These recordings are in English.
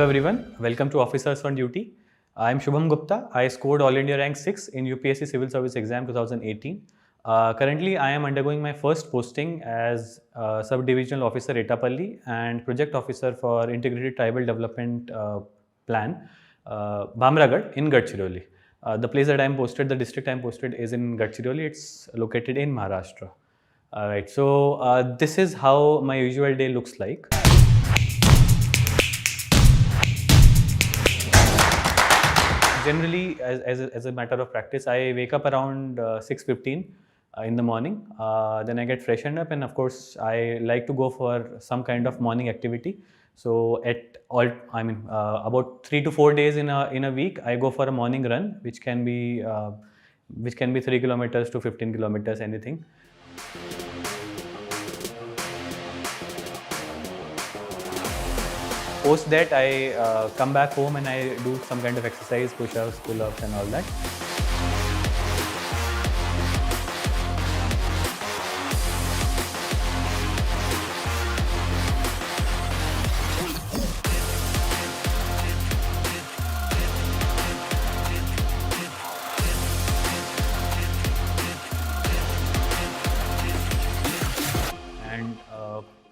Hello everyone, welcome to Officers on Duty. I am Shubham Gupta. I scored All India Rank 6 in UPSC Civil Service Exam 2018. Currently, I am undergoing my first posting as Sub-Divisional Officer Etapalli and Project Officer for Integrated Tribal Development Plan, Bhamragad in Gadchiroli. The place that I am posted, the district I am posted is in Gadchiroli. It's located in Maharashtra. Alright, so this is how my usual day looks like. Generally, as a matter of practice, I wake up around 6:15 in the morning. Then I get freshened up, and of course, I like to go for some kind of morning activity. So about 3 to 4 days in a week, I go for a morning run, which can be 3 kilometers to 15 kilometers, anything. Post that, I come back home and I do some kind of exercise, push-ups, pull-ups and all that.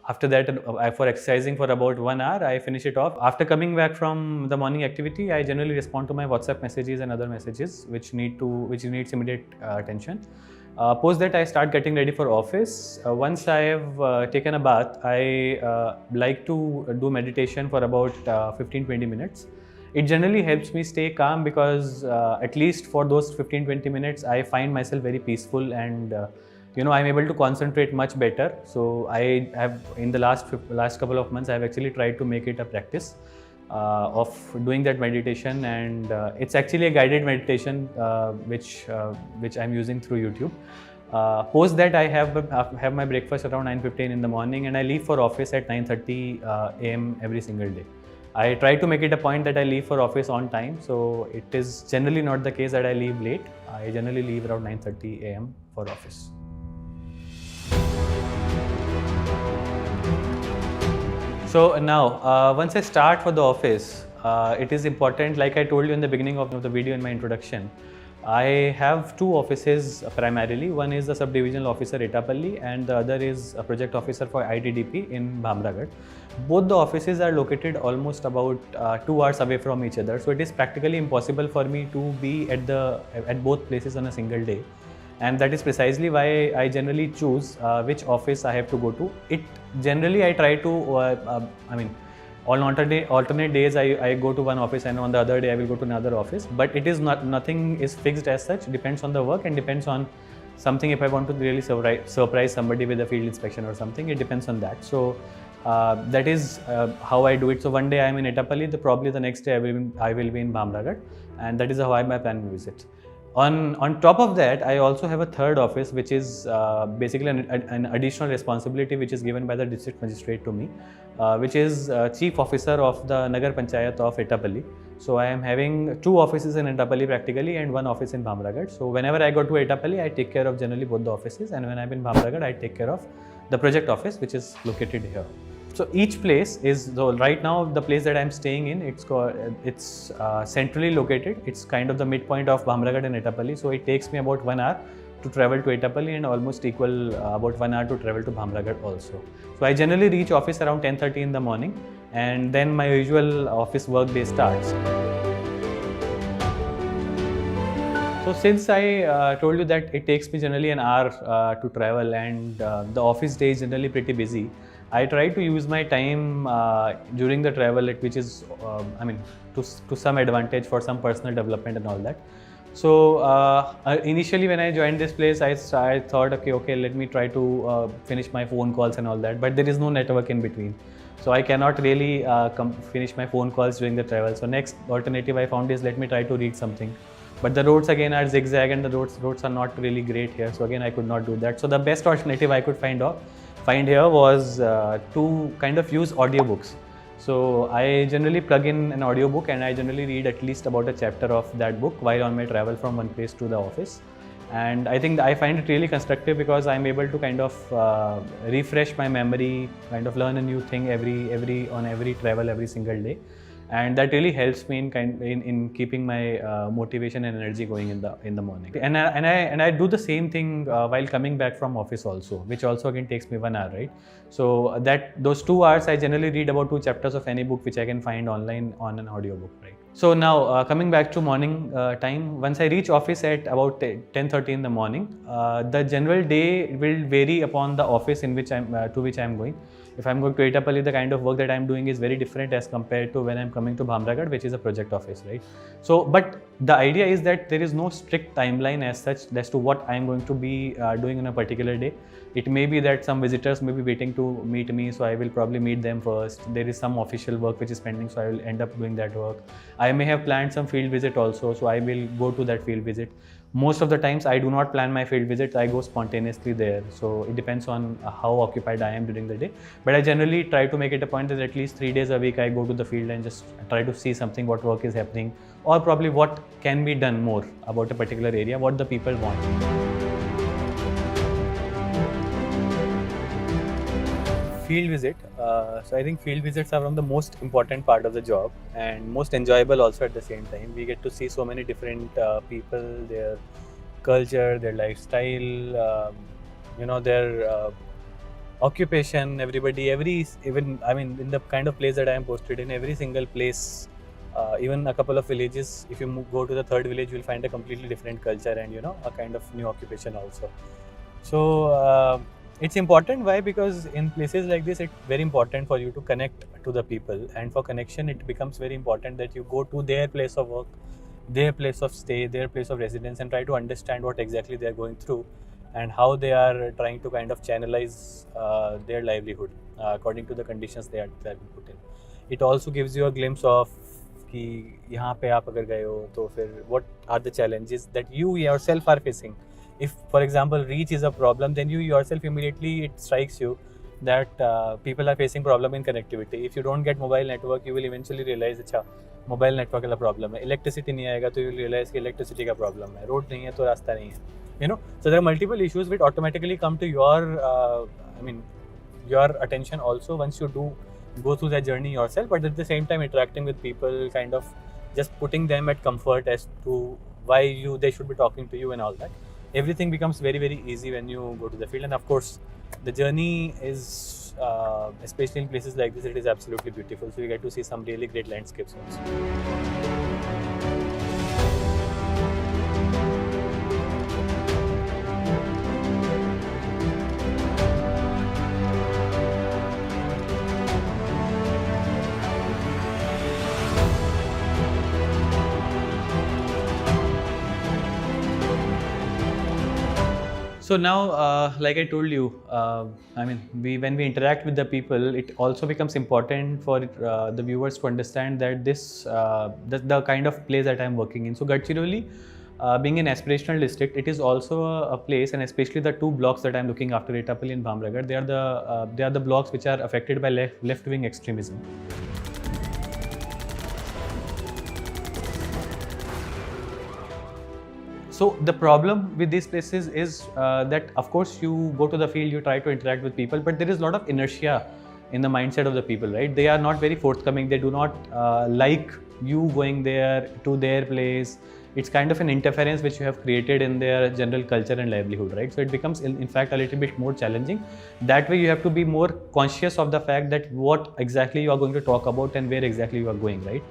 After that, for exercising for about 1 hour, I finish it off. After coming back from the morning activity, I generally respond to my WhatsApp messages and other messages which needs immediate attention. Post that, I start getting ready for office. Once I have taken a bath, I like to do meditation for about 15-20 minutes. It generally helps me stay calm because at least for those 15-20 minutes, I find myself very peaceful and I'm able to concentrate much better. So I have, in the last couple of months, I have actually tried to make it a practice of doing that meditation, and it's actually a guided meditation which I'm using through YouTube. Post that, I have my breakfast around 9:15 in the morning, and I leave for office at 9:30 a.m. every single day. I try to make it a point that I leave for office on time, so it is generally not the case that I leave late. I generally leave around 9:30 a.m. for office. So now, once I start for the office, it is important, like I told you in the beginning of the video in my introduction, I have two offices primarily. One is the Sub-Divisional Officer Etapalli and the other is a Project Officer for ITDP in Bhamragad. Both the offices are located almost about 2 hours away from each other. So it is practically impossible for me to be at both places on a single day. And that is precisely why I generally choose which office I have to go to. Generally, I try to, on alternate days, I go to one office and on the other day I will go to another office. But it is nothing is fixed as such. Depends on the work and depends on something. If I want to really surprise somebody with a field inspection or something, it depends on that. So that is how I do it. So one day I am in Etapalli, probably the next day I will be in Bhamragad, and that is how I plan visit. On top of that, I also have a third office, which is basically an additional responsibility which is given by the district magistrate to me, which is Chief Officer of the Nagar Panchayat of Etapalli. So I am having two offices in Etapalli practically and one office in Bhamragad. So whenever I go to Etapalli, I take care of generally both the offices, and when I'm in Bhamragad, I take care of the project office, which is located here. So each place is, right now the place that I'm staying in, it's centrally located. It's kind of the midpoint of Bhamragad and Etapalli. So it takes me about 1 hour to travel to Etapalli and almost equal about 1 hour to travel to Bhamragad also. So I generally reach office around 10:30 in the morning, and then my usual office work day starts. So since I told you that it takes me generally an hour to travel, and the office day is generally pretty busy, I try to use my time during the travel, which is, to some advantage for some personal development and all that. So initially when I joined this place, I thought, okay, let me try to finish my phone calls and all that, but there is no network in between. So I cannot really finish my phone calls during the travel. So next alternative I found is, let me try to read something. But the roads again are zigzag and the roads are not really great here. So again, I could not do that. So the best alternative I could find here was to kind of use audiobooks. So I generally plug in an audiobook and I generally read at least about a chapter of that book while on my travel from one place to the office. And I think I find it really constructive because I'm able to kind of refresh my memory, kind of learn a new thing on every travel, every single day. and that really helps me in keeping my motivation and energy going in the morning. And I do the same thing while coming back from office also, which also again takes me 1 hour, right? So that those 2 hours I generally read about 2 chapters of any book which I can find online on an audiobook, right? So now coming back to morning time, once I reach office at about 10:30 in the morning, the general day will vary upon the office in which to which I'm going. If I'm going to Etapalli, the kind of work that I'm doing is very different as compared to when I'm coming to Bhamragad, which is a project office, right? So, but the idea is that there is no strict timeline as such as to what I'm going to be doing in a particular day. It may be that some visitors may be waiting to meet me, so I will probably meet them first. There is some official work which is pending, so I will end up doing that work. I may have planned some field visit also, so I will go to that field visit. Most of the times I do not plan my field visits, I go spontaneously there. So it depends on how occupied I am during the day. But I generally try to make it a point that at least 3 days a week I go to the field and just try to see something, what work is happening, or probably what can be done more about a particular area, what the people want. Field visit. So I think field visits are one of the most important part of the job and most enjoyable also at the same time. We get to see so many different people, their culture, their lifestyle, their occupation, everybody, even in the kind of place that I am posted in, every single place, even a couple of villages, if you go to the third village, you will find a completely different culture and a kind of new occupation also. So it's important. Why? Because in places like this, it's very important for you to connect to the people, and for connection, it becomes very important that you go to their place of work, their place of stay, their place of residence, and try to understand what exactly they are going through and how they are trying to kind of channelize their livelihood according to the conditions they are being put in. It also gives you a glimpse of कि यहाँ पे आप अगर गए हो तो फिर what are the challenges that you yourself are facing. If, for example, reach is a problem, then you yourself immediately it strikes you that people are facing problem in connectivity. If you don't get mobile network, you will eventually realize अच्छा mobile network का problem है. Electricity नहीं आएगा तो you will realize कि electricity का problem है. Road नहीं है तो रास्ता नहीं है. So there are multiple issues which automatically come to your attention also once you do go through that journey yourself. But at the same time, interacting with people, kind of just putting them at comfort as to why they should be talking to you and all that. Everything becomes very, very easy when you go to the field. And of course, the journey is, especially in places like this, it is absolutely beautiful. So you get to see some really great landscapes also. So now, like I told you, when we interact with the people, it also becomes important for the viewers to understand that the kind of place that I'm working in. So Gadchiroli, being an aspirational district, it is also a place, and especially the 2 blocks that I'm looking after, Etapalli and Bhamragad, they are the blocks which are affected by left-wing extremism. So the problem with these places is that, of course, you go to the field, you try to interact with people, but there is a lot of inertia in the mindset of the people, right? They are not very forthcoming. They do not like you going there to their place. It's kind of an interference which you have created in their general culture and livelihood, right? So it becomes, in fact, a little bit more challenging. That way, you have to be more conscious of the fact that what exactly you are going to talk about and where exactly you are going, right?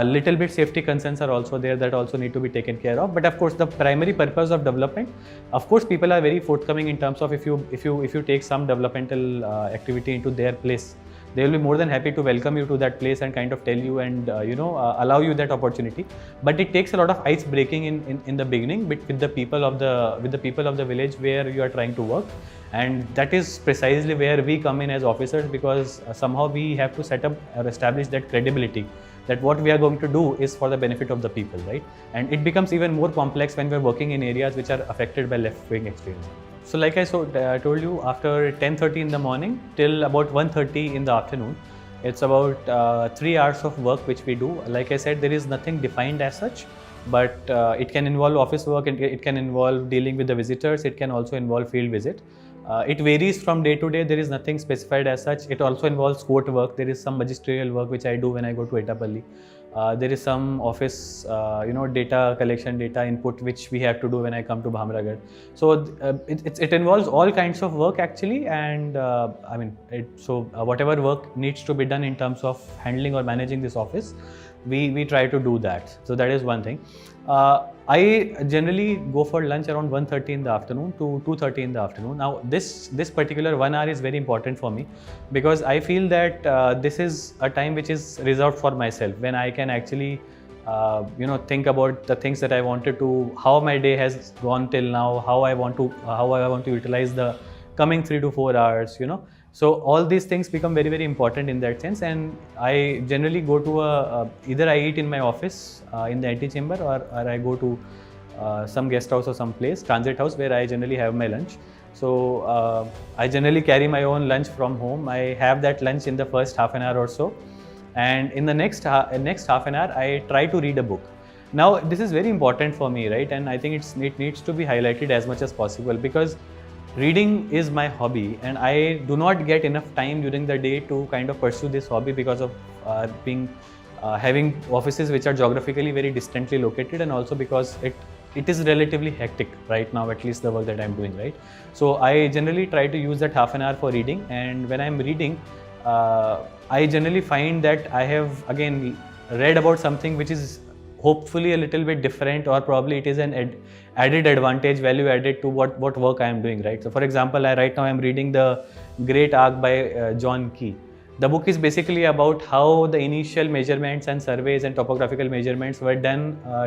Little bit safety concerns are also there that also need to be taken care of. But of course, the primary purpose of development, of course, people are very forthcoming in terms of if you take some developmental activity into their place, they will be more than happy to welcome you to that place and kind of tell you and allow you that opportunity. But it takes a lot of ice breaking in the beginning with the people of the village where you are trying to work, and that is precisely where we come in as officers, because somehow we have to set up or establish that credibility that what we are going to do is for the benefit of the people, right? And it becomes even more complex when we're working in areas which are affected by left-wing extremism. So like I told you, after 10:30 in the morning till about 1:30 in the afternoon, it's about 3 hours of work which we do. Like I said, there is nothing defined as such, but it can involve office work, and it can involve dealing with the visitors, it can also involve field visit. It varies from day to day. There is nothing specified as such. It also involves court work. There is some magisterial work which I do when I go to Etapalli. There is some office, data collection, data input which we have to do when I come to Bhamragarh. So it involves all kinds of work actually, and whatever work needs to be done in terms of handling or managing this office, we try to do that. So that is one thing. I generally go for lunch around 1:30 in the afternoon to 2:30 in the afternoon. Now this particular 1 hour is very important for me, because I feel that this is a time which is reserved for myself, when I can actually think about the things that I wanted to, how my day has gone till now, how I want to utilize the coming 3 to 4 hours, So all these things become very, very important in that sense, and I generally go to either I eat in my office in the antechamber, or I go to some guest house or some place, transit house, where I generally have my lunch. So I generally carry my own lunch from home. I have that lunch in the first half an hour or so, and in the next half an hour I try to read a book. Now this is very important for me, right? And I think it needs to be highlighted as much as possible, because reading is my hobby, and I do not get enough time during the day to kind of pursue this hobby, because of having offices which are geographically very distantly located, and also because it is relatively hectic right now, at least the work that I'm doing, right? So I generally try to use that half an hour for reading, and when I'm reading, I generally find that I have again read about something which is hopefully a little bit different, or probably it is an added advantage, value added to what work I am doing, right? So for example, right now I am reading The Great Arc by John Key. The book is basically about how the initial measurements and surveys and topographical measurements were done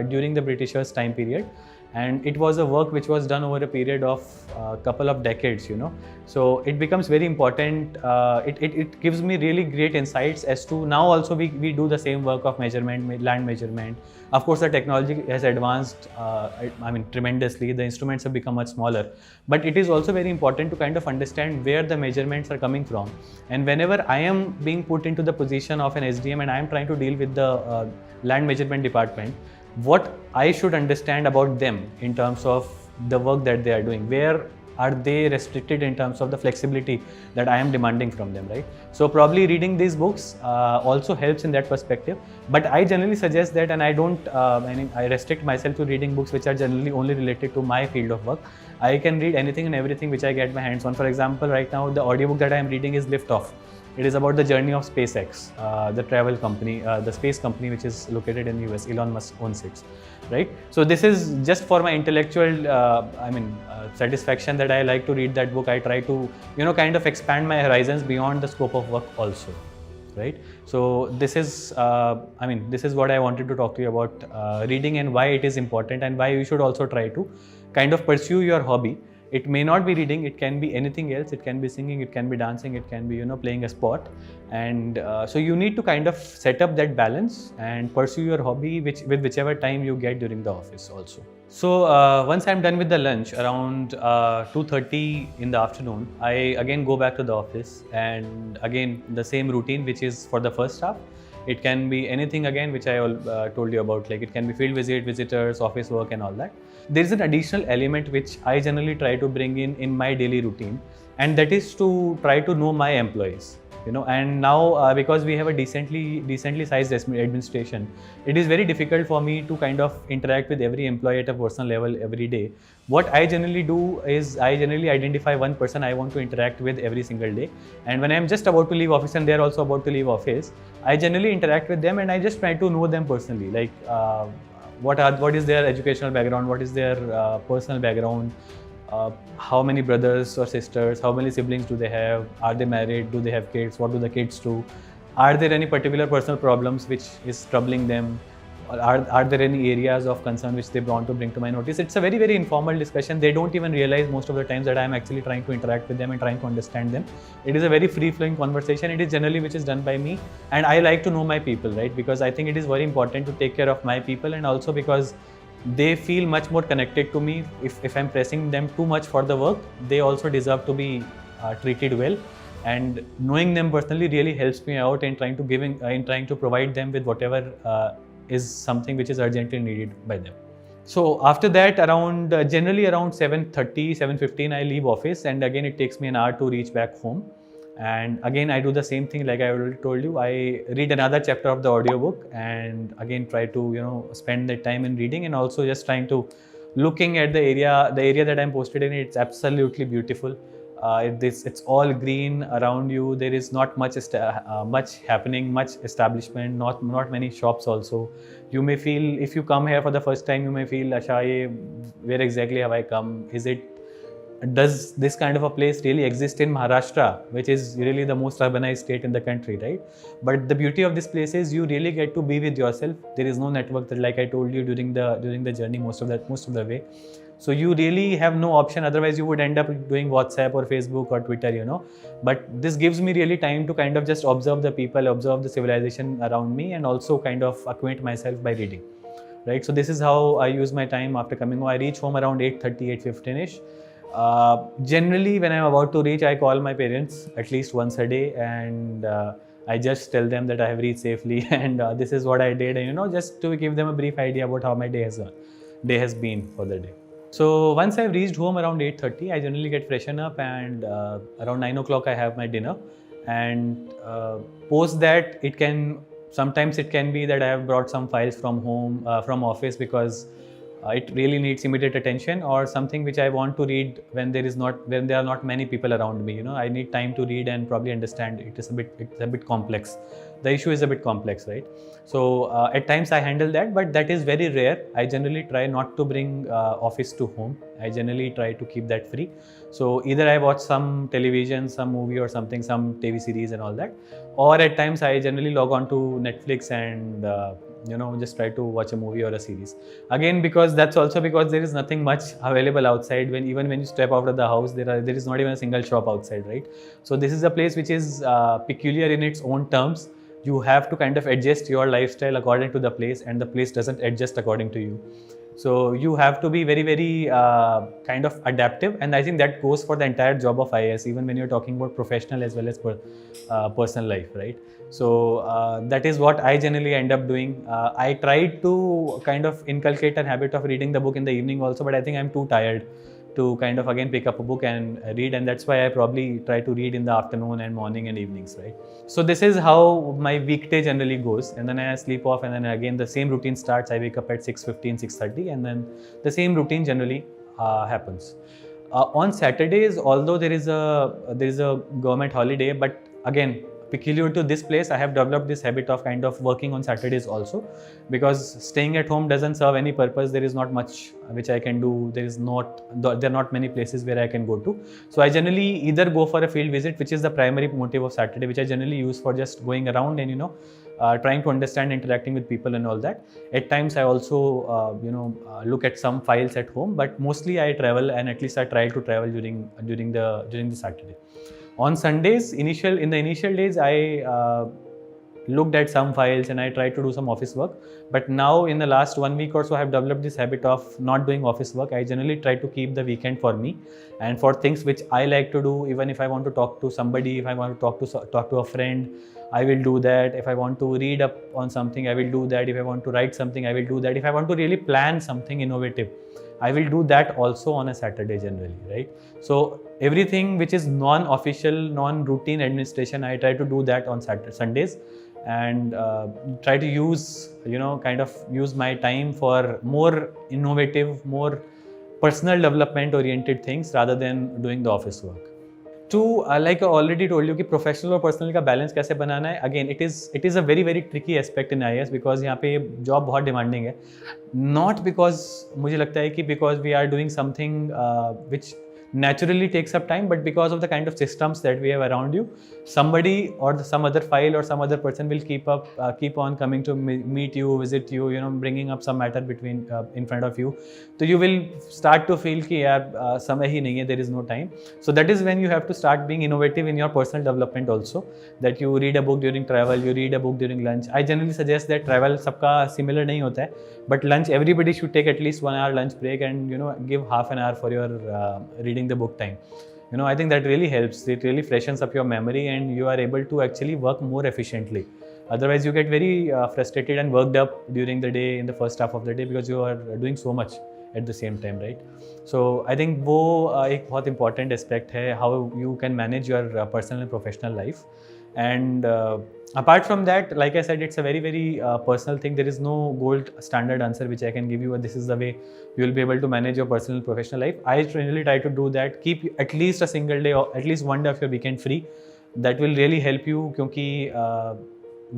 during the Britishers' time period. And it was a work which was done over a period of a couple of decades, So it becomes very important. It gives me really great insights as to now also we do the same work of measurement, land measurement. Of course, the technology has advanced, tremendously. The instruments have become much smaller. But it is also very important to kind of understand where the measurements are coming from. And whenever I am being put into the position of an SDM and I am trying to deal with the land measurement department, what I should understand about them in terms of the work that they are doing, where are they restricted in terms of the flexibility that I am demanding from them, right? So probably reading these books also helps in that perspective. But I generally suggest that, and I don't, I restrict myself to reading books which are generally only related to my field of work. I can read anything and everything which I get my hands on. For example, right now the audiobook that I am reading is Lift Off. It is about the journey of SpaceX, the travel company, the space company which is located in the US. Elon Musk owns it, right? So this is just for my intellectual, satisfaction that I like to read that book. I try to, kind of expand my horizons beyond the scope of work also, right? So this is, this is what I wanted to talk to you about reading, and why it is important, and why you should also try to kind of pursue your hobby. It may not be reading, it can be anything else. It can be singing, it can be dancing, it can be, playing a sport. And so you need to kind of set up that balance and pursue your hobby with whichever time you get during the office also. So once I'm done with the lunch around 2:30 in the afternoon, I again go back to the office, and again the same routine which is for the first half. It can be anything again which I told you about, like it can be field visit, visitors, office work and all that. There is an additional element which I generally try to bring in my daily routine, and that is to try to know my employees. And now because we have a decently sized administration, it is very difficult for me to kind of interact with every employee at a personal level every day. What I generally do is I generally identify one person I want to interact with every single day, and when I'm just about to leave office and they're also about to leave office, I generally interact with them and I just try to know them personally, like what is their educational background, what is their personal background, how many brothers or sisters, how many siblings do they have, are they married, do they have kids, what do the kids do, are there any particular personal problems which is troubling them, or are there any areas of concern which they want to bring to my notice. It's a very, very informal discussion. They don't even realize most of the times that I'm actually trying to interact with them and trying to understand them. It is a very free-flowing conversation. It is generally which is done by me, and I like to know my people, right? Because I think it is very important to take care of my people, and also because they feel much more connected to me. If I'm pressing them too much for the work, they also deserve to be treated well. And knowing them personally really helps me out in trying to provide them with whatever is something which is urgently needed by them. So after that, around generally around 7:30, 7:15, I leave office, and again it takes me an hour to reach back home. And again I do the same thing like I already told you. I read another chapter of the audiobook, and again try to spend that time in reading, and also just trying to looking at the area that I'm posted in. It's absolutely beautiful. It's all green around you. There is not much happening, much establishment, not many shops also. You may feel, if you come here for the first time, you may feel, Asha, where exactly have I come? Does this kind of a place really exist in Maharashtra, which is really the most urbanized state in the country, right? But the beauty of this place is you really get to be with yourself. There is no network that, like I told you, during the journey most of the way. So you really have no option. Otherwise, you would end up doing WhatsApp or Facebook or Twitter. But this gives me really time to kind of just observe the people, observe the civilization around me, and also kind of acquaint myself by reading. Right. So this is how I use my time after coming home. I reach home around 8:30, 8:15ish. Generally, when I'm about to reach, I call my parents at least once a day, and I just tell them that I have reached safely and this is what I did, and just to give them a brief idea about how my day has been for the day. So once I've reached home around 8:30, I generally get freshen up, and around 9 o'clock I have my dinner. And post that, sometimes it can be that I have brought some files from home, from office, because it really needs immediate attention, or something which I want to read when there are not many people around me. I need time to read and probably understand. It's a bit complex. The issue is a bit complex, right? So at times I handle that, but that is very rare. I generally try not to bring office to home. I generally try to keep that free. So either I watch some television, some movie or something, some TV series and all that, or at times I generally log on to Netflix and just try to watch a movie or a series. Again, because there is nothing much available outside. Even when you step out of the house, there is not even a single shop outside, right? So this is a place which is peculiar in its own terms. You have to kind of adjust your lifestyle according to the place, and the place doesn't adjust according to you. So you have to be very, very kind of adaptive, and I think that goes for the entire job of IAS, even when you're talking about professional as well as personal life, right? So that is what I generally end up doing. I tried to kind of inculcate a habit of reading the book in the evening also, but I think I'm too tired to kind of again pick up a book and read, and that's why I probably try to read in the afternoon and morning and evenings, right? So this is how my weekday generally goes, and then I sleep off, and then again the same routine starts. I wake up at 6:15, 6:30, and then the same routine generally happens. On Saturdays, although there is a government holiday, but again, peculiar to this place, I have developed this habit of kind of working on Saturdays also, because staying at home doesn't serve any purpose. There is not much which I can do. There are not many places where I can go to. So I generally either go for a field visit, which is the primary motive of Saturday, which I generally use for just going around and trying to understand, interacting with people and all that. At times I also look at some files at home, but mostly I travel, and at least I try to travel during the Saturday. On Sundays, in the initial days, I looked at some files and I tried to do some office work. But now in the last 1 week or so, I have developed this habit of not doing office work. I generally try to keep the weekend for me and for things which I like to do. Even if I want to talk to somebody, if I want to talk to a friend, I will do that. If I want to read up on something, I will do that. If I want to write something, I will do that. If I want to really plan something innovative, I will do that also on a Saturday generally, right? So everything which is non-official, non-routine administration, I try to do that on Sundays, and try to use my time for more innovative, more personal development oriented things rather than doing the office work. To like I already told you कि professional और personal का balance कैसे बनाना है. Again, it is a very very tricky aspect in IAS, because यहाँ पे job बहुत demanding है. Not because मुझे लगता है कि because we are doing something which naturally takes up time, but because of the kind of systems that we have around you, somebody or some other file or some other person will keep on coming to meet you, visit you, bringing up some matter in front of you. So you will start to feel कि यार समय ही नहीं है, there is no time. So that is when you have to start being innovative in your personal development also. That you read a book during travel, you read a book during lunch. I generally suggest that travel सबका similar नहीं होता है, but lunch everybody should take at least 1 hour lunch break and give half an hour for your reading the book time. I think that really helps. It really freshens up your memory and you are able to actually work more efficiently Otherwise you get very frustrated and worked up during the day, in the first half of the day, because you are doing so much at the same time, right? So I think वो एक बहुत important aspect है, how you can manage your personal and professional life. And apart from that, like I said, it's a very very personal thing. There is no gold standard answer which I can give you, this is the way you will be able to manage your personal and professional life. I really try to do that. Keep at least a single day or at least one day of your weekend free. That will really help you, क्योंकि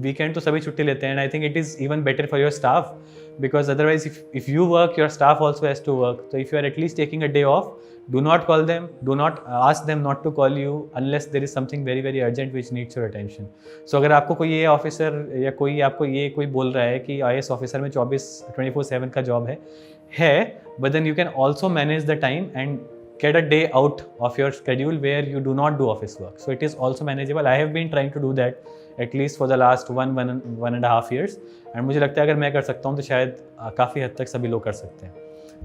weekend तो सभी छुट्टी लेते हैं, and I think it is even better for your staff, because otherwise if you work, your staff also has to work. तो if you are at least taking a day off, do not call them, do not ask them not to call you unless there is something very very urgent which needs your attention. So अगर आपको कोई ये officer या कोई आपको ये कोई बोल रहा है कि IAS ऑफिसर में 24/7 का जॉब है, but then you can also manage the time and get a day out of your schedule where you do not do office work. So it is also manageable. I have been trying to do that at least for the last one and a half years, and मुझे लगता है अगर मैं कर सकता हूँ तो शायद काफ़ी हद तक सभी लोग कर सकते हैं,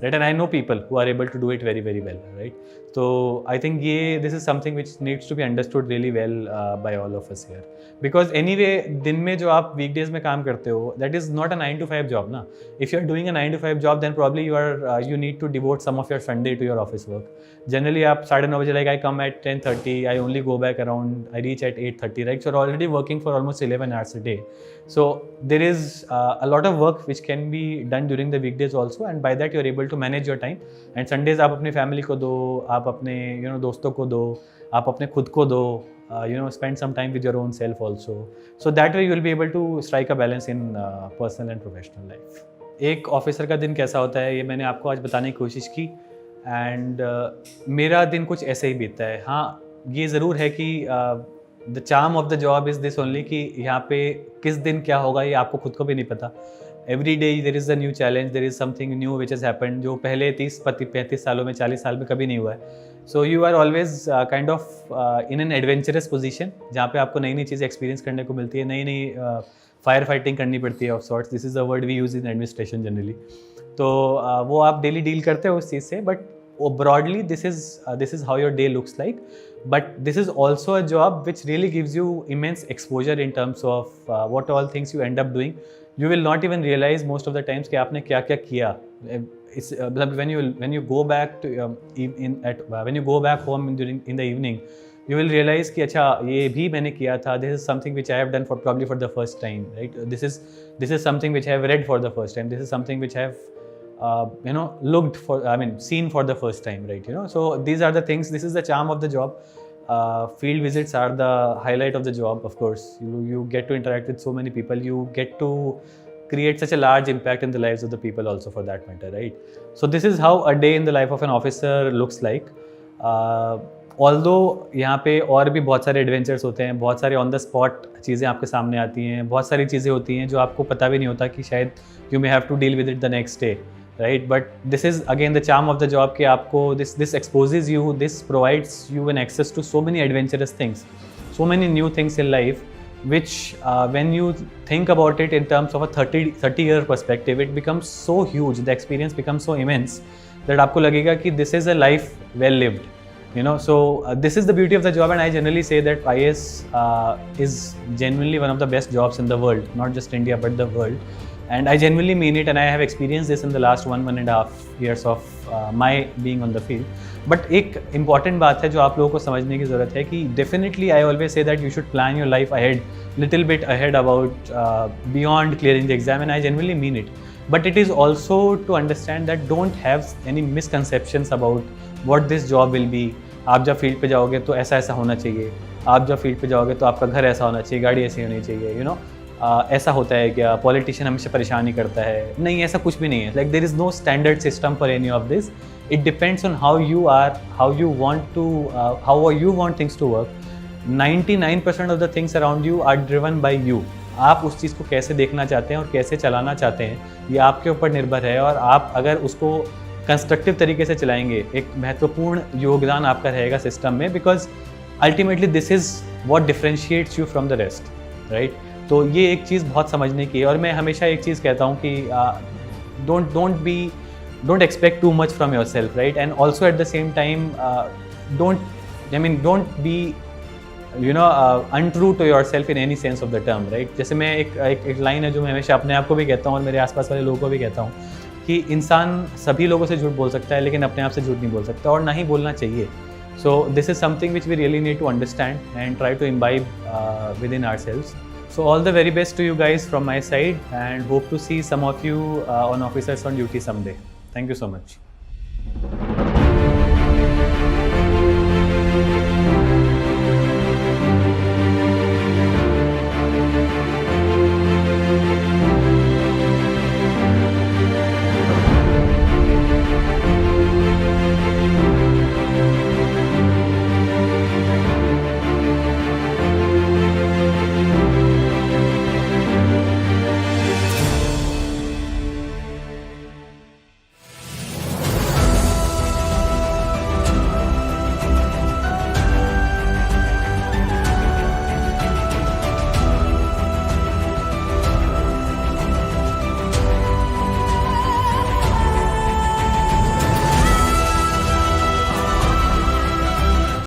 right? And I know people who are able to do it very very well, right? So I think this is something which needs to be understood really well by all of us here, because anyway दिन में जो आप weekdays में काम करते हो, that is not a 9 to 5 job ना. If you are doing a 9 to 5 job, then probably you need to devote some of your Sunday to your office work. Generally आप 9:30 बजे, like I come at 10:30, I only go back around, I reach at 8:30, right? So you're already working for almost 11 hours a day. So there is a lot of work which can be done during the weekdays also, and by that you're able to manage your time. And Sundays आप अपनी family को दो, आप अपने दोस्तों को दो, आप अपने खुद को दो, spend some time with your own self also. So that way you will be able to strike a balance in personal and professional life. एक ऑफिसर का दिन कैसा होता है, ये मैंने आपको आज बताने की कोशिश की, एंड मेरा दिन कुछ ऐसे ही बीतता है. हाँ, ये ज़रूर है कि the charm of the job is this only, कि यहाँ पे किस दिन क्या होगा ये आपको खुद को भी नहीं पता. Every day there is a new challenge, there is something new which has happened, जो पहले 30-35 सालों में, 40 साल में कभी नहीं हुआ है. So you are always kind of in an adventurous position, जहाँ पे आपको नई नई चीज़ें एक्सपीरियंस करने को मिलती है, नई नई फायर फाइटिंग करनी पड़ती है of sorts. This is a word we use in administration generally. तो वो आप डेली डील करते हो उस चीज़ से, but broadly this is how your day looks like. But this is also a job which really gives you immense exposure in terms of what all things you end up doing. You will not even realize most of the times कि आपने क्या क्या किया. When you go back to when you go back home in the evening, you will realize कि अच्छा ये भी मैंने किया था. This is something which I have done probably for the first time, right? This is something which I have read for the first time. This is something which I have seen for the first time, right? So these are the things. This is the charm of the job. Field visits are the highlight of the job, of course. You get to interact with so many people. You get to create such a large impact in the lives of the people also, for that matter, right? So this is how a day in the life of an officer looks like. Although यहाँ पे और भी बहुत सारे adventures होते हैं, बहुत सारे ऑन द स्पॉट चीज़ें आपके सामने आती हैं, बहुत सारी चीज़ें होती हैं जो आपको पता भी नहीं होता कि शायद you may have to deal with it the next day, right? But this is again the charm of the job कि आपको this exposes you, this provides you an access to so many adventurous things, so many new things in life, which when you think about it in terms of a 30-year perspective, it becomes so huge, the experience becomes so immense that आपको लगेगा कि this is a life well lived, So this is the beauty of the job, and I generally say that IAS is genuinely one of the best jobs in the world, not just India but the world. And I genuinely mean it, and I have experienced this in the last one and a half years of my being on the field. But एक important बात है जो आप लोगों को समझने की ज़रूरत है कि definitely I always say that you should plan your life ahead, little bit ahead about beyond clearing the exam, and I genuinely mean it. But it is also to understand that don't have any misconceptions about what this job will be. आप जब field पे जाओगे तो ऐसा ऐसा होना चाहिए, आप जब फील्ड पे जाओगे तो आपका घर ऐसा होना चाहिए, गाड़ी ऐसी होनी चाहिए, ऐसा होता है क्या, पॉलिटिशियन हमेशा परेशान ही करता है. नहीं, ऐसा कुछ भी नहीं है. Like there is no standard system for any of this. It depends on how you are, how you want things to work. 99% of the things around you are driven by you. आप उस चीज़ को कैसे देखना चाहते हैं और कैसे चलाना चाहते हैं, ये आपके ऊपर निर्भर है. और आप अगर उसको कंस्ट्रक्टिव तरीके से चलाएंगे, एक महत्वपूर्ण योगदान आपका रहेगा सिस्टम में, because ultimately this is what differentiates you from the rest, right? तो ये एक चीज़ बहुत समझने की है. और मैं हमेशा एक चीज़ कहता हूँ कि don't expect too much from yourself, right? And also at the same time don't be untrue to yourself in any sense of the term, right? जैसे मैं एक लाइन है जो मैं हमेशा अपने आप को भी कहता हूँ और मेरे आसपास वाले लोगों को भी कहता हूँ कि इंसान सभी लोगों से झूठ बोल सकता है लेकिन अपने आप से झूठ नहीं बोल सकता और ना ही बोलना चाहिए. So this is something which we really need to understand and try to imbibe within ourselves. So all the very best to you guys from my side and hope to see some of you on Officers on Duty someday. Thank you so much.